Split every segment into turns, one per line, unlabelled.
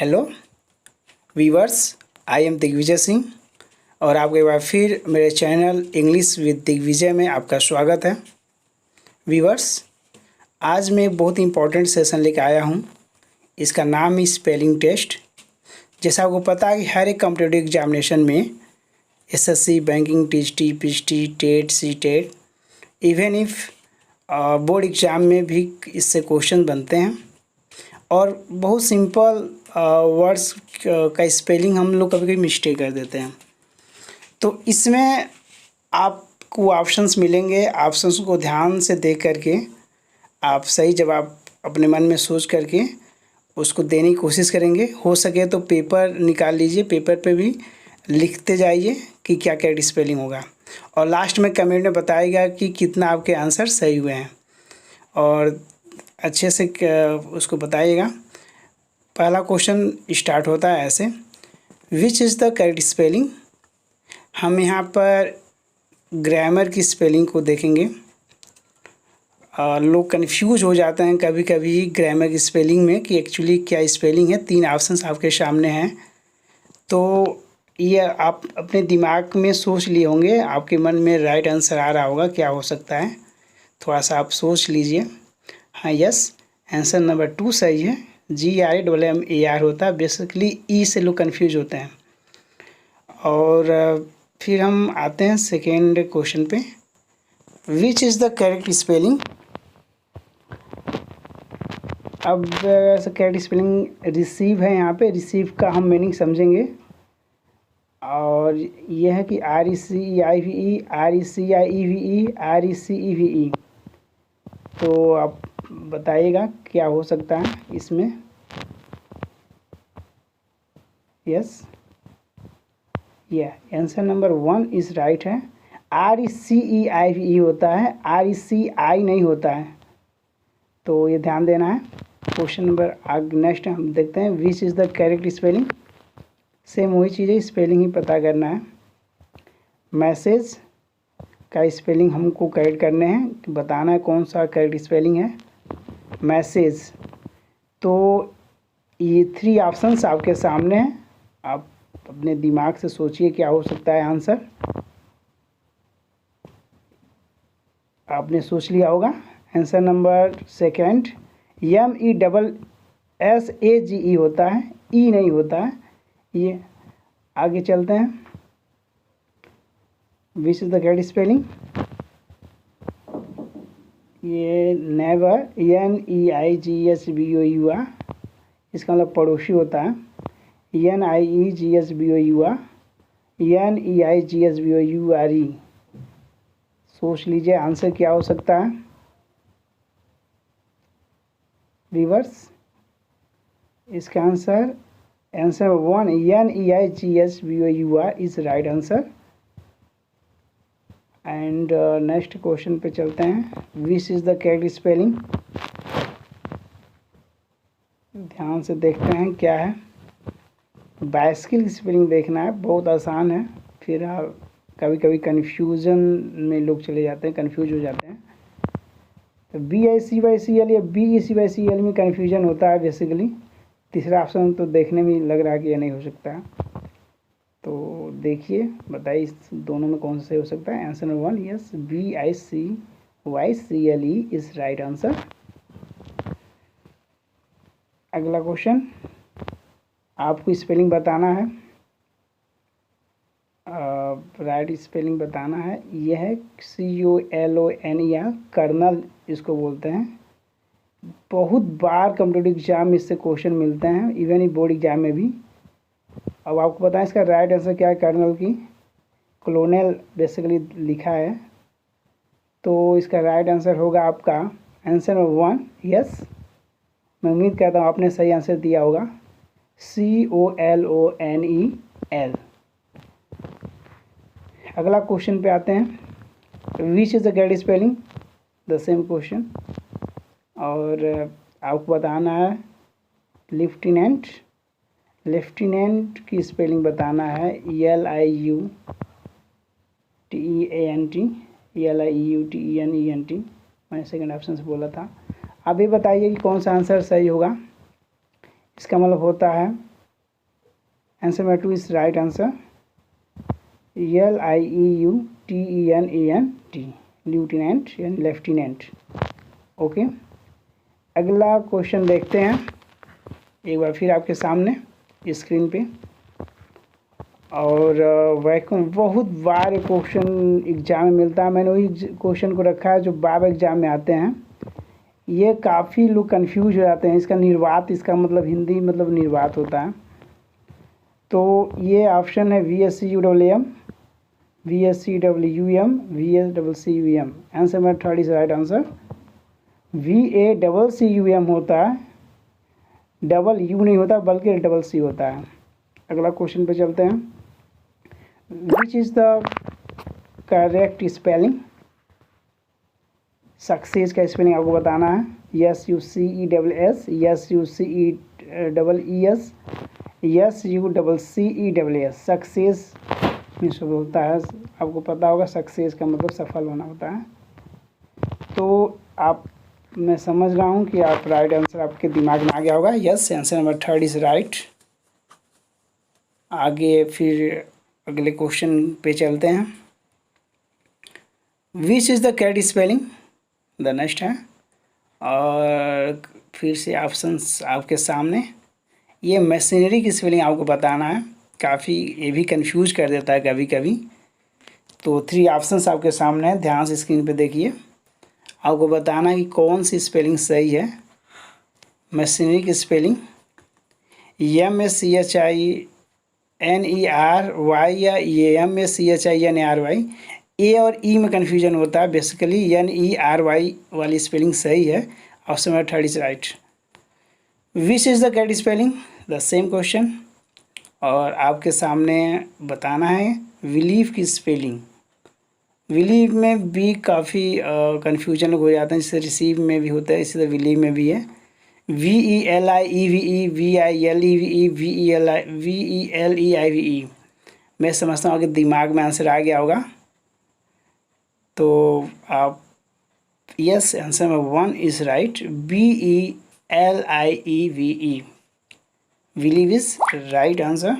Hello viewers, I am Digvijay Singh और आपको एक बार फिर मेरे चैनल इंग्लिश विद दिग्विजय में आपका स्वागत है। वीवर्स, आज मैं एक बहुत ही इम्पोर्टेंट सेशन लेकर आया हूँ। इसका नाम है स्पेलिंग टेस्ट। जैसा आपको पता है कि हर एक कॉम्पिटिटिव एग्जामिनेशन में SSC, banking, TGT, PGT, TET, CTET, even if board exam में भी इससे क्वेश्चन बनते हैं और बहुत सिंपल वर्ड्स का स्पेलिंग हम लोग कभी कभी मिस्टेक कर देते हैं। तो इसमें आपको ऑप्शंस मिलेंगे। ऑप्शंस को ध्यान से देख करके आप सही जवाब अपने मन में सोच करके उसको देने की कोशिश करेंगे। हो सके तो पेपर निकाल लीजिए, पेपर पे भी लिखते जाइए कि क्या क्या स्पेलिंग होगा और लास्ट में कमेंट में बताइएगा कि कितना आपके आंसर सही हुए हैं और अच्छे से उसको बताइएगा। पहला क्वेश्चन स्टार्ट होता है ऐसे, which is the correct spelling. हम यहाँ पर ग्रामर की स्पेलिंग को देखेंगे। लोग कंफ्यूज हो जाते हैं कभी कभी ग्रामर की स्पेलिंग में कि एक्चुअली क्या स्पेलिंग है। 3 ऑप्शंस आपके सामने हैं, तो ये आप अपने दिमाग में सोच लिए होंगे, आपके मन में राइट आंसर आ रहा होगा क्या हो सकता है। थोड़ा सा आप सोच लीजिए। हाँ, यस, आंसर नंबर 2 सही है। GRAMMAR होता है। बेसिकली ई से लोग कंफ्यूज होते हैं। और फिर हम आते हैं सेकेंड क्वेश्चन पे, which is the correct spelling. अब करेक्ट स्पेलिंग रिसीव है। यहाँ पे रिसीव का हम मीनिंग समझेंगे और यह है कि RECEIVE, RECIEVE, RECEVE। तो आप बताइएगा क्या हो सकता है इसमें। Yes, answer number 1 is right है। RECEIVE होता है, RECI नहीं होता है, तो ये ध्यान देना है। क्वेश्चन नंबर आगे नेक्स्ट हम देखते हैं, which is the correct spelling. Same वही चीज़ है, स्पेलिंग ही पता करना है। मैसेज का स्पेलिंग हमको करेक्ट करने हैं, बताना है कौन सा करेक्ट स्पेलिंग है। मैसेज, तो ये 3 ऑप्शंस आपके सामने हैं। आप अपने दिमाग से सोचिए क्या हो सकता है आंसर। आपने सोच लिया होगा। आंसर नंबर सेकंड MESSAGE होता है, ई नहीं होता है। ये आगे चलते हैं, which is the correct spelling. ये नेवर, NEIGHBOUR, इसका मतलब पड़ोसी होता है। NIEGHBOUR, NEIGHBOURE। सोच लीजिए आंसर क्या हो सकता है व्यूअर्स। इसका answer 1 NEIGHBOUR is right answer. And next question पे चलते हैं, which is the correct spelling. ध्यान से देखते हैं क्या है। बाइसिकल की स्पेलिंग देखना है, बहुत आसान है। फिर कभी कभी कन्फ्यूज़न में लोग चले जाते हैं, कंफ्यूज हो जाते हैं। तो BICYCL या BECYCL में कन्फ्यूजन होता है बेसिकली। तीसरा ऑप्शन तो देखने में लग रहा है कि यह नहीं हो सकता है, तो देखिए बताइए इस दोनों में कौन सा सही हो सकता है। Answer number 1, yes, BICYCLE is right answer. अगला क्वेश्चन, आपको स्पेलिंग बताना है, राइट स्पेलिंग बताना है। यह है COLONER, कर्नल इसको बोलते हैं। बहुत बार कॉम्पिटिटिव एग्जाम में इससे क्वेश्चन मिलते हैं, इवन ही बोर्ड एग्जाम में भी। अब आपको पता है इसका राइट आंसर क्या है। कर्नल की कॉलोनल बेसिकली लिखा है, तो इसका राइट आंसर होगा आपका आंसर नंबर 1, यस। मैं उम्मीद करता हूँ आपने सही आंसर दिया होगा, COLONEL। अगला क्वेश्चन पे आते हैं, which is the correct spelling, the same question. और आपको बताना है लेफ्टिनेंट। लेफ्टिनेंट की स्पेलिंग बताना है LIUTENT। मैंने सेकंड ऑप्शन से बोला था। अब ये बताइए कि कौन सा आंसर सही होगा। इसका मतलब होता है answer number 2 is right answer. LIEUTENANT, lieutenant यानी लेफ्टिनेंट। ओके, अगला क्वेश्चन देखते हैं एक बार फिर आपके सामने स्क्रीन पे। और वैक्यूम बहुत बार क्वेश्चन एग्ज़ाम में मिलता है, मैंने वही क्वेश्चन को रखा है जो बार एग्ज़ाम में आते हैं। ये काफ़ी लोग कंफ्यूज हो जाते हैं, इसका निर्वात, इसका मतलब हिंदी मतलब निर्वात होता है। तो ये ऑप्शन है VSCUWM, VSCWM, VSCCUM। Answer number 3 is right answer. VACCUM होता है, डबल यू नहीं होता बल्कि डबल सी होता है। अगला क्वेश्चन पे चलते हैं। Which is the correct spelling? Success का स्पेलिंग आपको बताना है। SUCCESS, SUCCEES, SUCCESS। Success means होता है, आपको पता होगा सक्सेस का मतलब सफल होना होता है। तो आप, मैं समझ रहा हूँ कि आप राइट आंसर आपके दिमाग में आ गया होगा। Yes, answer number 3 is right. आगे फिर अगले क्वेश्चन पे चलते हैं। Which is the correct spelling? The next है, और फिर से ऑप्शंस आपके सामने। ये मशीनरी की स्पेलिंग आपको बताना है, काफ़ी ये भी कंफ्यूज कर देता है कभी कभी। तो 3 ऑप्शंस आपके सामने हैं, ध्यान से स्क्रीन पे देखिए। आपको बताना है कि कौन सी स्पेलिंग सही है। मशीनरी की स्पेलिंग MACHINERY या MACHINERY। ए और ई में कन्फ्यूजन होता है, बेसिकली NERY वाली स्पेलिंग सही है। Option number 3 is right. Which is the correct spelling? The same question, और आपके सामने बताना है बिलीव की स्पेलिंग। बिलीव में भी काफ़ी कन्फ्यूजन हो जाते हैं, जैसे रिसीव में भी होता है, इसी तरह बिलीव में भी है। VELIEVE, VILEVE, VELEIVE। मैं समझता हूँ कि दिमाग में आंसर आ गया होगा। तो आप, yes, answer number 1 is right. BELIEVE, believe is right answer.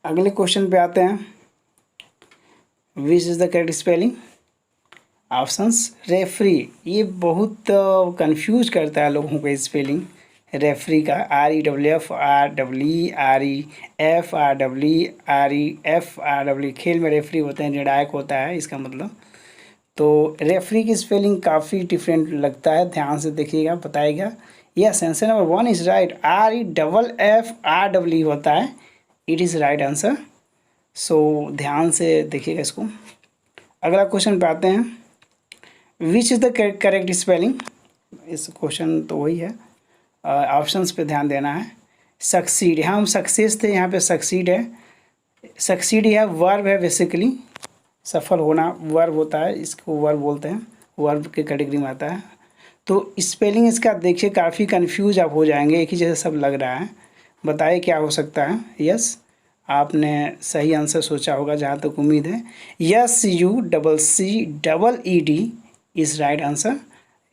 अगले क्वेश्चन पे आते हैं। Which is the correct spelling? Options, referee. ये बहुत कंफ्यूज करता है लोगों को स्पेलिंग रेफरी का। REFREEFREEFREEFRE। खेल में रेफरी होते हैं, निर्णायक होता है इसका मतलब। तो रेफरी की स्पेलिंग काफ़ी डिफरेंट लगता है, ध्यान से देखिएगा, बताइएगा। Yes, answer number 1 is right. REFFRE होता है, इट इज़ राइट आंसर। सो ध्यान से देखिएगा इसको। अगला क्वेश्चन पे आते हैं। Which is the correct spelling? इस क्वेश्चन तो वही है, ऑप्शंस पे ध्यान देना है। सक्सीड, यहाँ हम सक्सेस थे, यहाँ पे सक्सीड है। सक्सीड यह वर्ब है, बेसिकली सफल होना वर्ब होता है, इसको वर्ब बोलते हैं, वर्ब के कैटेगरी में आता है। तो स्पेलिंग इसका देखिए काफ़ी कंफ्यूज आप हो जाएंगे, एक ही जैसे सब लग रहा है। बताइए क्या हो सकता है। यस, आपने सही आंसर सोचा होगा जहाँ तक उम्मीद है। SUCCEED is right answer.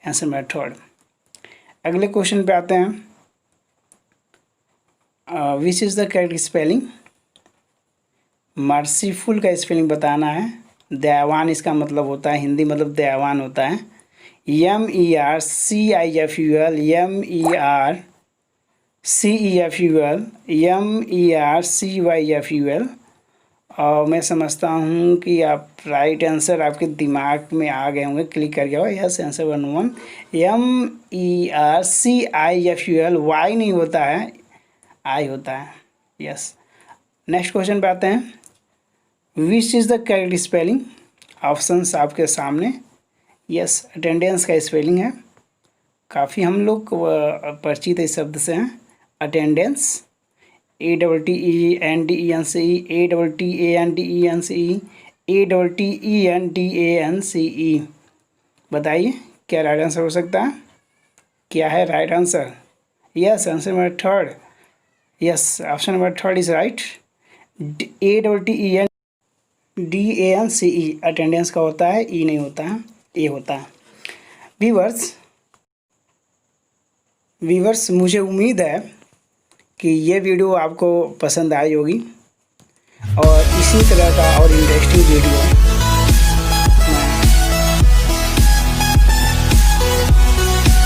Answer number 3। अगले क्वेश्चन पे आते हैं। Which is the correct spelling? Merciful का स्पेलिंग बताना है। दयावान इसका मतलब होता है, हिंदी मतलब दयावान होता है। MERCIFUL, MERCEFUL, MERCYFUL। और मैं समझता हूँ कि आप राइट आंसर आपके दिमाग में आ गए होंगे, क्लिक कर गया होगा। Yes, answer 1 MERCIFUL। वाई नहीं होता है, आई होता है। यस, नेक्स्ट क्वेश्चन पे आते हैं। Which is the correct spelling? Options आपके सामने। यस, अटेंडेंस का स्पेलिंग है, काफ़ी हम लोग परिचित इस शब्द से हैं। Attendance, ATTENDENCE, ATTANDENCE, ATTENDANCE। बताइए क्या राइट आंसर हो सकता है? क्या है right answer? Yes, answer number 3। Yes, option number 3 is right. ATTENDANCE attendance का होता है, ई नहीं होता है, ए होता है। व्यूअर्स, मुझे उम्मीद है कि ये वीडियो आपको पसंद आई होगी और इसी तरह का और इंटरेस्टिंग वीडियो